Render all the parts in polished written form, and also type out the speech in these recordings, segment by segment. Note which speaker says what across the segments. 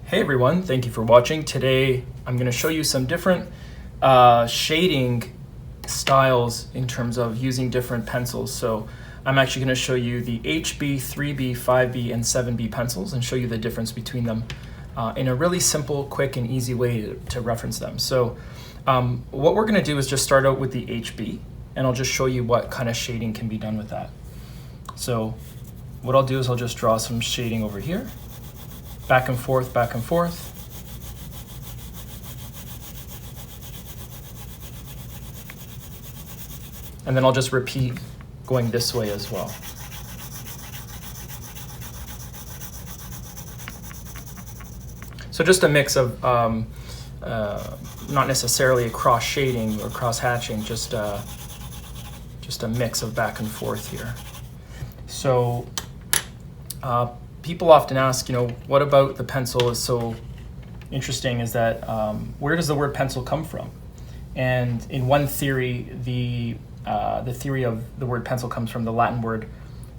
Speaker 1: Hey everyone, thank you for watching. Today I'm going to show you some different shading styles in terms of using different pencils. So I'm actually going to show you the HB, 3B, 5B, and 7B pencils and show you the difference between them in a really simple, quick, and easy way to reference them. So what we're going to do is just start out with the HB, and I'll just show you what kind of shading can be done with that. So what I'll do is I'll just draw some shading over here. Back and forth, back and forth. And then I'll just repeat going this way as well. So just a mix of, not necessarily a cross shading or cross hatching, just a mix of back and forth here. So people often ask, what about the pencil is so interesting is that where does the word pencil come from? And in one theory, the theory of the word pencil comes from the Latin word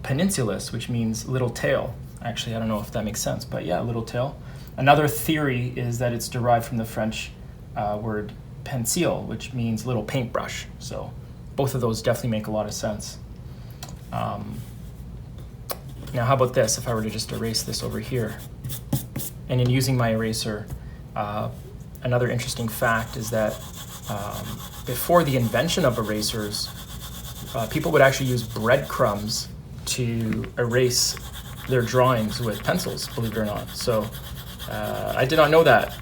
Speaker 1: peninsulus, which means little tail. Actually, I don't know if that makes sense, but yeah, little tail. Another theory is that it's derived from the French word pencil, which means little paintbrush. So both of those definitely make a lot of sense. Now, how about this, if I were to just erase this over here? And in using my eraser, another interesting fact is that before the invention of erasers, people would actually use breadcrumbs to erase their drawings with pencils, believe it or not. So I did not know that.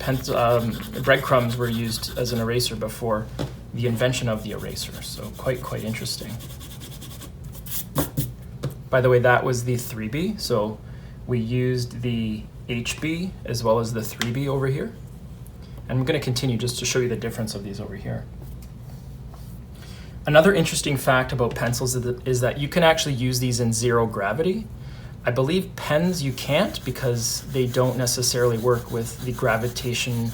Speaker 1: Breadcrumbs were used as an eraser before the invention of the eraser, so quite interesting. By the way, that was the 3B, so we used the HB as well as the 3B over here. And I'm going to continue just to show you the difference of these over here. Another interesting fact about pencils is that you can actually use these in zero gravity. I believe pens you can't because they don't necessarily work with the gravitation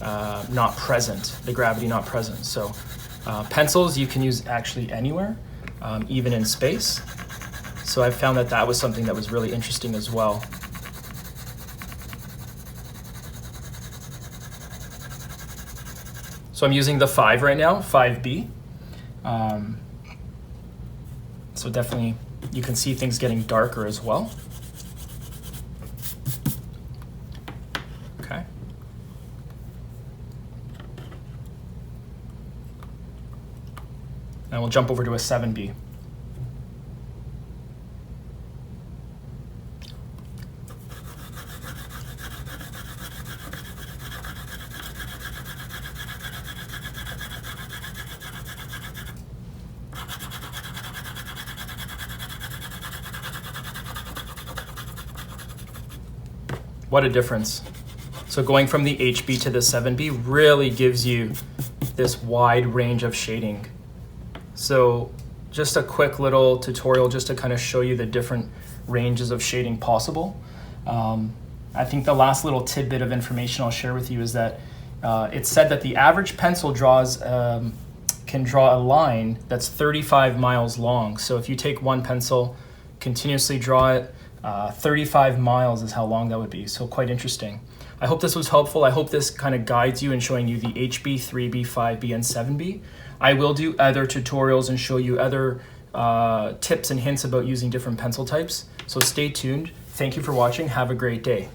Speaker 1: not present, the gravity not present. So pencils you can use actually anywhere, even in space. So I found that was something that was really interesting as well. So I'm using the 5 right now, 5B. So definitely you can see things getting darker as well. Okay. Now we'll jump over to a 7B. What a difference. So going from the HB to the 7B really gives you this wide range of shading. So just a quick little tutorial just to kind of show you the different ranges of shading possible. I think the last little tidbit of information I'll share with you is that it's said that the average pencil can draw a line that's 35 miles long. So if you take one pencil, continuously draw it, 35 miles is how long that would be, so quite interesting. I hope this was helpful. I hope this kind of guides you in showing you the HB, 3B, 5B, and 7B. I will do other tutorials and show you other tips and hints about using different pencil types, so stay tuned. Thank you for watching. Have a great day.